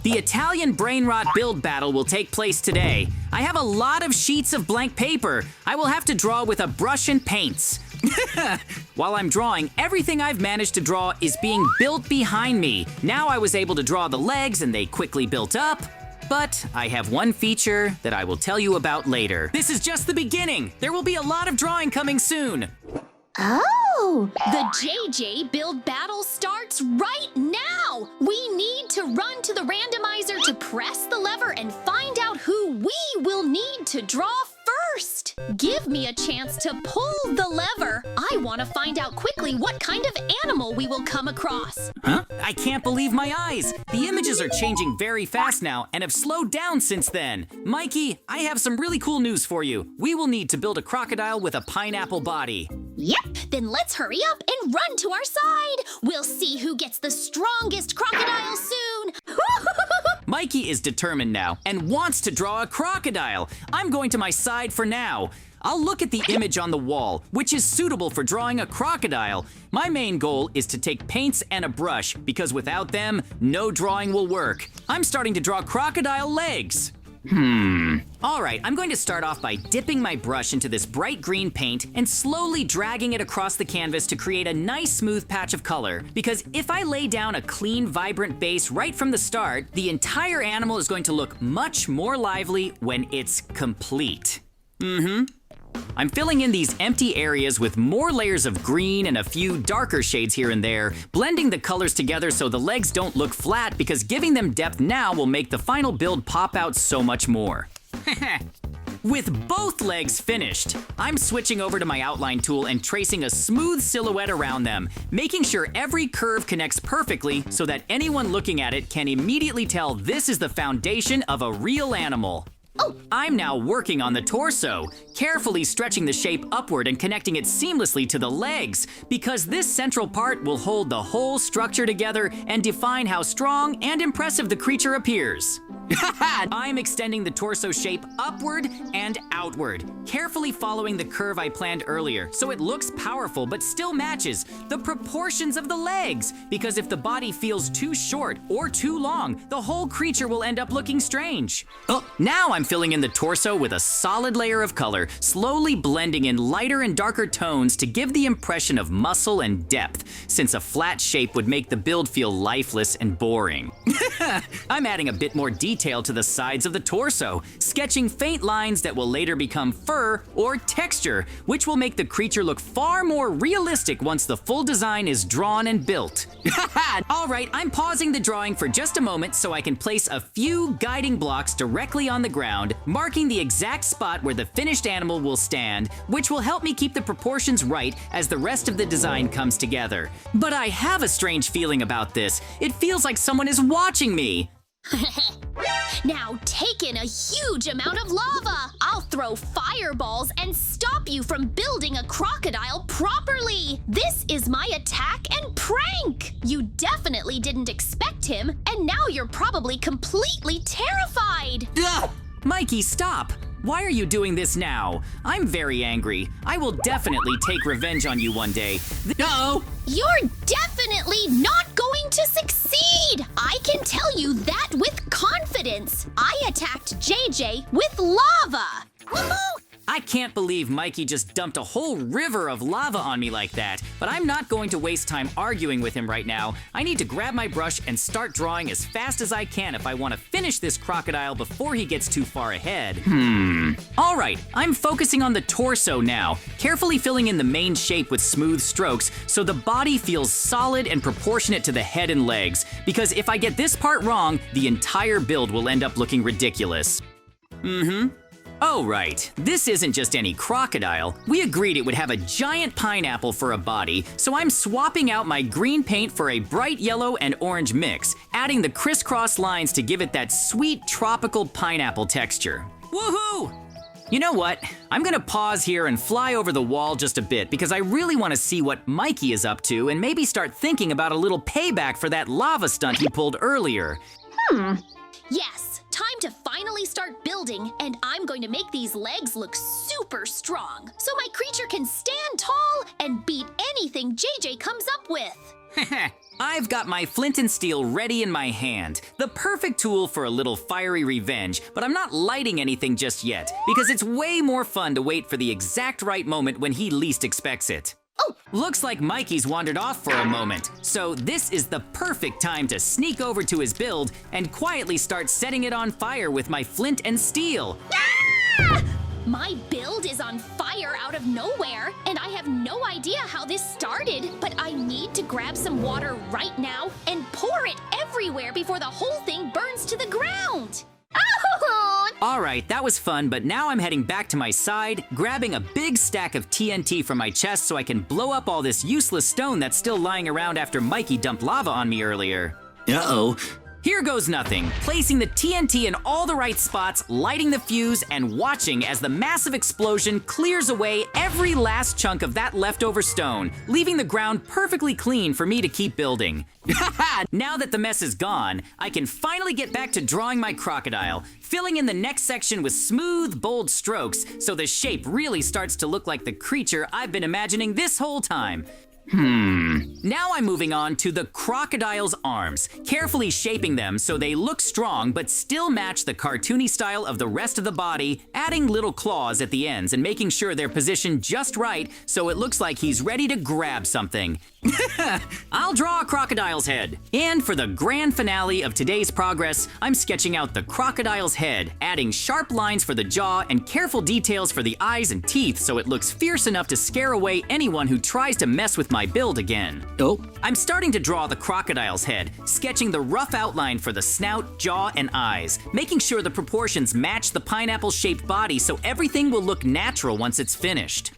The Italian BRAINROT build battle will take place today. I have a lot of sheets of blank paper. I will have to draw with a brush and paints. While I'm drawing, everything I've managed to draw is being built behind me. Now I was able to draw the legs and they quickly built up. But I have one feature that I will tell you about later. This is just the beginning. There will be a lot of drawing coming soon. Oh! The JJ build battle starts right now! We need to run to the randomizer to press the lever and find out who we will need to draw first. Give me a chance to pull the lever. I want to find out quickly what kind of animal we will come across. Huh? I can't believe my eyes. The images are changing very fast now and have slowed down since then. Mikey, I have some really cool news for you. We will need to build a crocodile with a pineapple body. Yep, then let's hurry up and run to our side. We'll see who gets the strongest crocodile soon. Mikey is determined now and wants to draw a crocodile. I'm going to my side for now. I'll look at the image on the wall, which is suitable for drawing a crocodile. My main goal is to take paints and a brush, because without them, no drawing will work. I'm starting to draw crocodile legs. Alright, I'm going to start off by dipping my brush into this bright green paint and slowly dragging it across the canvas to create a nice smooth patch of color. Because if I lay down a clean, vibrant base right from the start, the entire animal is going to look much more lively when it's complete. I'm filling in these empty areas with more layers of green and a few darker shades here and there, blending the colors together so the legs don't look flat, because giving them depth now will make the final build pop out so much more. With both legs finished, I'm switching over to my outline tool and tracing a smooth silhouette around them, making sure every curve connects perfectly so that anyone looking at it can immediately tell this is the foundation of a real animal. I'm now working on the torso, carefully stretching the shape upward and connecting it seamlessly to the legs, because this central part will hold the whole structure together and define how strong and impressive the creature appears. I'm extending the torso shape upward and outward, carefully following the curve I planned earlier, so it looks powerful but still matches the proportions of the legs, because if the body feels too short or too long, the whole creature will end up looking strange. Now I'm filling in the torso with a solid layer of color, slowly blending in lighter and darker tones to give the impression of muscle and depth, since a flat shape would make the build feel lifeless and boring. I'm adding a bit more detail to the sides of the torso, sketching faint lines that will later become fur or texture, which will make the creature look far more realistic once the full design is drawn and built. Alright, I'm pausing the drawing for just a moment so I can place a few guiding blocks directly on the ground, marking the exact spot where the finished animal will stand, which will help me keep the proportions right as the rest of the design comes together. But I have a strange feeling about this. It feels like someone is watching me. Now take in a huge amount of lava. I'll throw fireballs and stop you from building a crocodile properly. This is my attack and prank. You definitely didn't expect him, and now you're probably completely terrified. Ugh! Mikey, stop! Why are you doing this now? I'm very angry. I will definitely take revenge on you one day. Uh-oh! You're definitely not going to succeed! I can tell you that with confidence. I attacked JJ with lava. Woohoo! I can't believe Mikey just dumped a whole river of lava on me like that, but I'm not going to waste time arguing with him right now. I need to grab my brush and start drawing as fast as I can if I want to finish this crocodile before he gets too far ahead. Alright, I'm focusing on the torso now, carefully filling in the main shape with smooth strokes so the body feels solid and proportionate to the head and legs, because if I get this part wrong, the entire build will end up looking ridiculous. Oh right, this isn't just any crocodile. We agreed it would have a giant pineapple for a body, so I'm swapping out my green paint for a bright yellow and orange mix, adding the crisscross lines to give it that sweet tropical pineapple texture. Woohoo! You know what? I'm gonna pause here and fly over the wall just a bit because I really want to see what Mikey is up to and maybe start thinking about a little payback for that lava stunt he pulled earlier. Yes, time to finally finally start building, and I'm going to make these legs look super strong, so my creature can stand tall and beat anything JJ comes up with. I've got my flint and steel ready in my hand. The perfect tool for a little fiery revenge, but I'm not lighting anything just yet, because it's way more fun to wait for the exact right moment when he least expects it. Oh! Looks like Mikey's wandered off for a moment, so this is the perfect time to sneak over to his build and quietly start setting it on fire with my flint and steel. Ah! My build is on fire out of nowhere, and I have no idea how this started, but I need to grab some water right now and pour it everywhere before the whole thing burns to the ground. Oh! All right, that was fun, but now I'm heading back to my side, grabbing a big stack of TNT from my chest so I can blow up all this useless stone that's still lying around after Mikey dumped lava on me earlier. Uh-oh. Here goes nothing. Placing the TNT in all the right spots, lighting the fuse, and watching as the massive explosion clears away every last chunk of that leftover stone, leaving the ground perfectly clean for me to keep building. Now that the mess is gone, I can finally get back to drawing my crocodile, filling in the next section with smooth, bold strokes so the shape really starts to look like the creature I've been imagining this whole time. Now I'm moving on to the crocodile's arms, carefully shaping them so they look strong but still match the cartoony style of the rest of the body, adding little claws at the ends and making sure they're positioned just right so it looks like he's ready to grab something. I'll draw a crocodile's head. And for the grand finale of today's progress, I'm sketching out the crocodile's head, adding sharp lines for the jaw and careful details for the eyes and teeth so it looks fierce enough to scare away anyone who tries to mess with my build again. Oh. I'm starting to draw the crocodile's head, sketching the rough outline for the snout, jaw, and eyes, making sure the proportions match the pineapple-shaped body so everything will look natural once it's finished.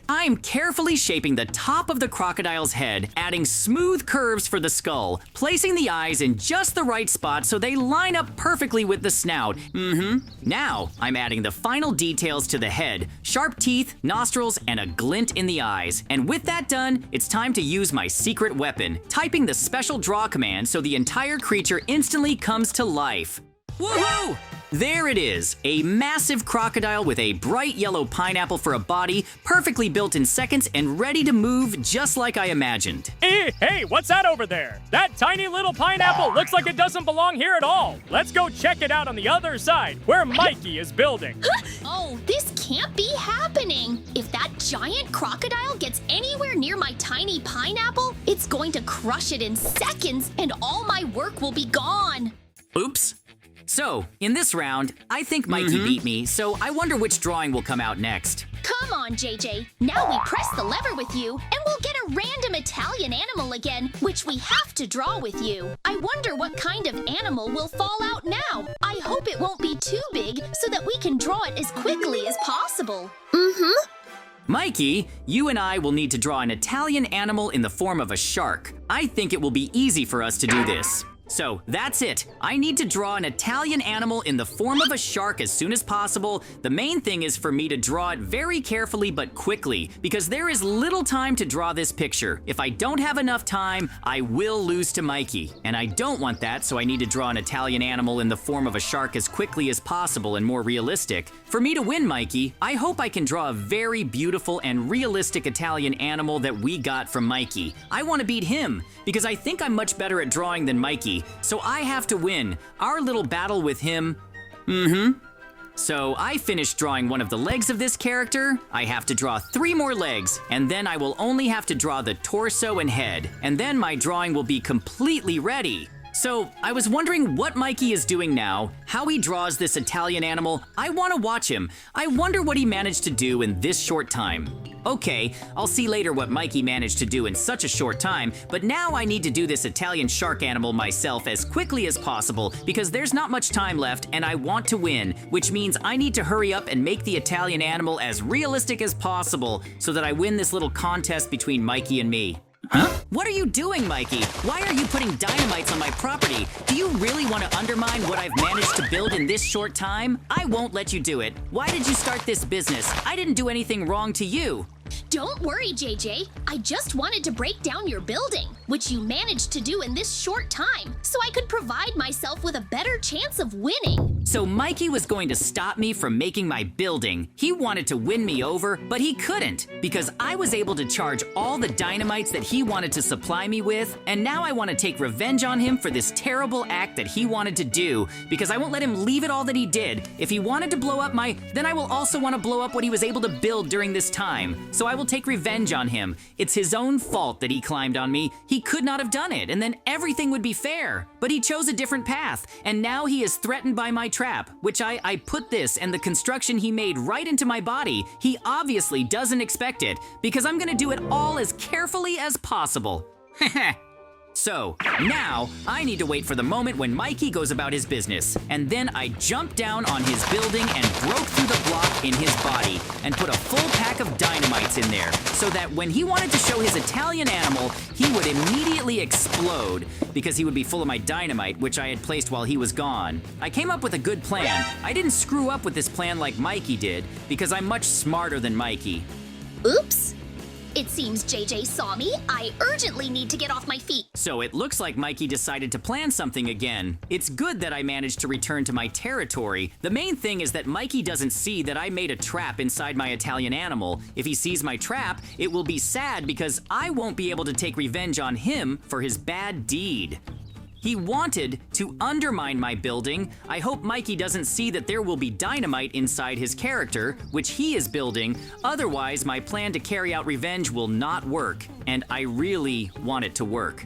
I'm carefully shaping the top of the crocodile's head, adding smooth curves for the skull, placing the eyes in just the right spot so they line up perfectly with the snout. Now, I'm adding the final details to the head, sharp teeth, nostrils, and a glint in the eyes. And with that done, it's time to use my secret weapon, typing the special draw command so the entire creature instantly comes to life. Woohoo! There it is, a massive crocodile with a bright yellow pineapple for a body, perfectly built in seconds and ready to move just like I imagined. Hey, what's that over there? That tiny little pineapple looks like it doesn't belong here at all. Let's go check it out on the other side, where Mikey is building. Oh, this can't be happening. If that giant crocodile gets anywhere near my tiny pineapple, it's going to crush it in seconds and all my work will be gone. Oops. So, in this round, I think Mikey beat me, so I wonder which drawing will come out next. Come on, JJ. Now we press the lever with you, and we'll get a random Italian animal again, which we have to draw with you. I wonder what kind of animal will fall out now. I hope it won't be too big so that we can draw it as quickly as possible. Mikey, you and I will need to draw an Italian animal in the form of a shark. I think it will be easy for us to do this. So that's it. I need to draw an Italian animal in the form of a shark as soon as possible. The main thing is for me to draw it very carefully but quickly, because there is little time to draw this picture. If I don't have enough time, I will lose to Mikey. And I don't want that, so I need to draw an Italian animal in the form of a shark as quickly as possible and more realistic. For me to win, Mikey, I hope I can draw a very beautiful and realistic Italian animal that we got from Mikey. I want to beat him, because I think I'm much better at drawing than Mikey. So I have to win. Our little battle with him. So I finished drawing one of the legs of this character. I have to draw 3 more legs, and then I will only have to draw the torso and head. And then my drawing will be completely ready. So I was wondering what Mikey is doing now, how he draws this Italian animal. I want to watch him. I wonder what he managed to do in this short time. Okay, I'll see later what Mikey managed to do in such a short time, but now I need to do this Italian shark animal myself as quickly as possible because there's not much time left and I want to win, which means I need to hurry up and make the Italian animal as realistic as possible so that I win this little contest between Mikey and me. Huh? What are you doing, Mikey? Why are you putting dynamites on my property? Do you really want to undermine what I've managed to build in this short time? I won't let you do it. Why did you start this business? I didn't do anything wrong to you. Don't worry, JJ. I just wanted to break down your building, which you managed to do in this short time, so I could provide myself with a better chance of winning. So Mikey was going to stop me from making my building. He wanted to win me over, but he couldn't, because I was able to charge all the dynamites that he wanted to supply me with, and now I want to take revenge on him for this terrible act that he wanted to do, because I won't let him leave it all that he did. If he wanted to blow up then I will also want to blow up what he was able to build during this time. So I will take revenge on him. It's his own fault that he climbed on me. He could not have done it, and then everything would be fair. But he chose a different path, and now he is threatened by my trap, which I put this and the construction he made right into my body. He obviously doesn't expect it, because I'm gonna do it all as carefully as possible. So, now, I need to wait for the moment when Mikey goes about his business, and then I jump down on his building and broke through the block in his body, and put a full pack of dynamites in there, so that when he wanted to show his Italian animal, he would immediately explode, because he would be full of my dynamite, which I had placed while he was gone. I came up with a good plan. I didn't screw up with this plan like Mikey did, because I'm much smarter than Mikey. Oops. It seems JJ saw me. I urgently need to get off my feet. So it looks like Mikey decided to plan something again. It's good that I managed to return to my territory. The main thing is that Mikey doesn't see that I made a trap inside my Italian animal. If he sees my trap, it will be sad because I won't be able to take revenge on him for his bad deed. He wanted to undermine my building. I hope Mikey doesn't see that there will be dynamite inside his character, which he is building. Otherwise, my plan to carry out revenge will not work, and I really want it to work.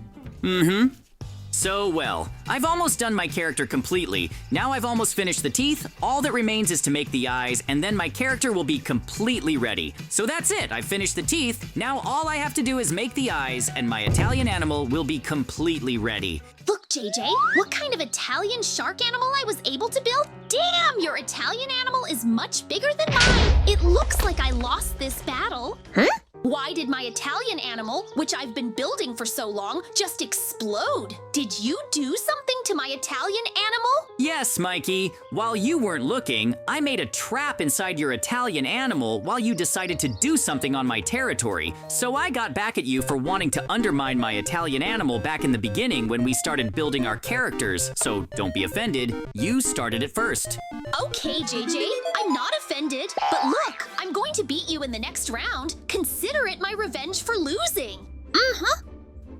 So, well, I've almost done my character completely. Now I've almost finished the teeth. All that remains is to make the eyes, and then my character will be completely ready. So that's it, I've finished the teeth. Now all I have to do is make the eyes, and my Italian animal will be completely ready. Look, JJ, what kind of Italian shark animal I was able to build? Damn, your Italian animal is much bigger than mine. It looks like I lost this battle. Huh? Why did my Italian animal, which I've been building for so long, just explode? Did you do something to my Italian animal? Yes, Mikey. While you weren't looking, I made a trap inside your Italian animal while you decided to do something on my territory. So I got back at you for wanting to undermine my Italian animal back in the beginning when we started building our characters. So don't be offended. You started it first. Okay, JJ, I'm not offended. But look, I'm going to beat you in the next round. Consider it my revenge for losing.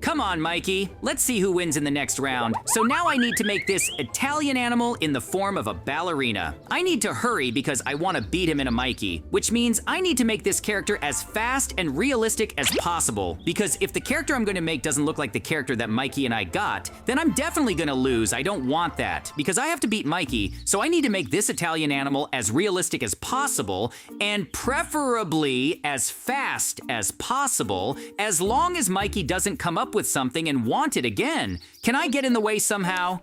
Come on, Mikey. Let's see who wins in the next round. So now I need to make this Italian animal in the form of a ballerina. I need to hurry because I want to beat him in a Mikey, which means I need to make this character as fast and realistic as possible. Because if the character I'm going to make doesn't look like the character that Mikey and I got, then I'm definitely going to lose. I don't want that because I have to beat Mikey. So I need to make this Italian animal as realistic as possible and preferably as fast as possible, as long as Mikey doesn't come up with something and want it again. Can I get in the way somehow?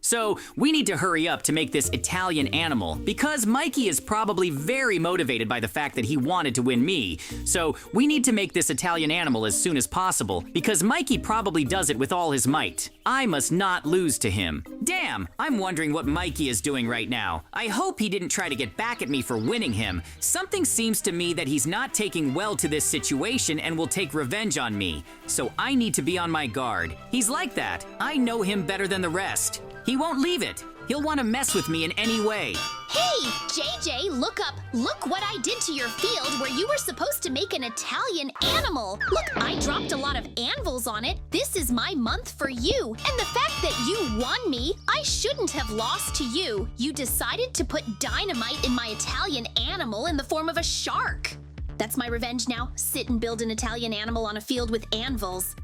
So we need to hurry up to make this Italian animal because Mikey is probably very motivated by the fact that he wanted to win me. So we need to make this Italian animal as soon as possible because Mikey probably does it with all his might. I must not lose to him. Damn, I'm wondering what Mikey is doing right now. I hope he didn't try to get back at me for winning him. Something seems to me that he's not taking well to this situation and will take revenge on me. So I need to be on my guard. He's like that. I know him better than the rest. He won't leave it. He'll want to mess with me in any way. Hey, JJ, look up. Look what I did to your field where you were supposed to make an Italian animal. Look, I dropped a lot of anvils on it. This is my month for you. And the fact that you won me, I shouldn't have lost to you. You decided to put dynamite in my Italian animal in the form of a shark. That's my revenge now. Sit and build an Italian animal on a field with anvils.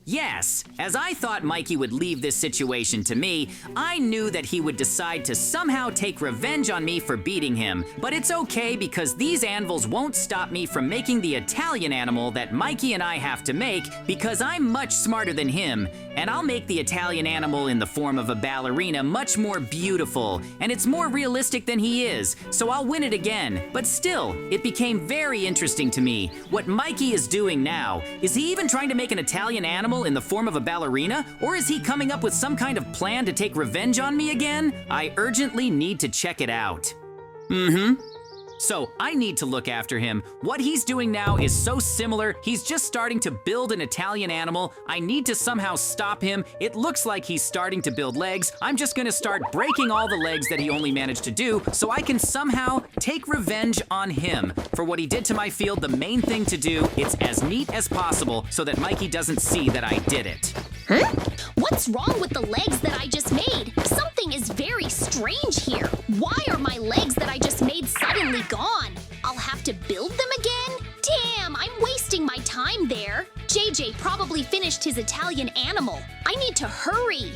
Yes, as I thought Mikey would leave this situation to me, I knew that he would decide to somehow take revenge on me for beating him. But it's okay because these anvils won't stop me from making the Italian animal that Mikey and I have to make because I'm much smarter than him. And I'll make the Italian animal in the form of a ballerina much more beautiful, and it's more realistic than he is, so I'll win it again. But still, it became very interesting to me. What Mikey is doing now, is he even trying to make an Italian animal in the form of a ballerina? Or is he coming up with some kind of plan to take revenge on me again? I urgently need to check it out. So I need to look after him. What he's doing now is so similar. He's just starting to build an Italian animal. I need to somehow stop him. It looks like he's starting to build legs. I'm just gonna start breaking all the legs that he only managed to do so I can somehow take revenge on him. For what he did to my field, the main thing to do, it's as neat as possible so that Mikey doesn't see that I did it. Huh? What's wrong with the legs that I just made? Something is very strange here. Why are my legs that I just made suddenly gone? I'll have to build them again? Damn, I'm wasting my time there. JJ probably finished his Italian animal. I need to hurry.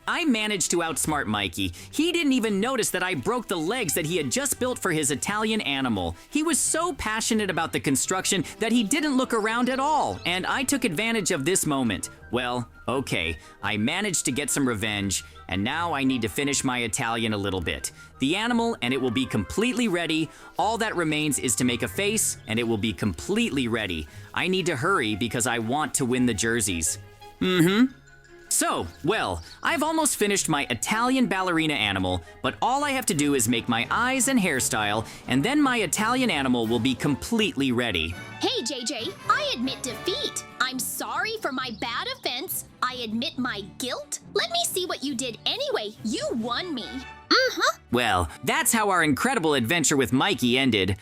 I managed to outsmart Mikey. He didn't even notice that I broke the legs that he had just built for his Italian animal. He was so passionate about the construction that he didn't look around at all, and I took advantage of this moment. Well, okay, I managed to get some revenge, and now I need to finish my Italian a little bit. The animal, and it will be completely ready. All that remains is to make a face, and it will be completely ready. I need to hurry because I want to win the jerseys. So, well, I've almost finished my Italian ballerina animal, but all I have to do is make my eyes and hairstyle, and then my Italian animal will be completely ready. Hey, JJ, I admit defeat. I'm sorry for my bad offense. I admit my guilt. Let me see what you did anyway. You won me. Well, that's how our incredible adventure with Mikey ended.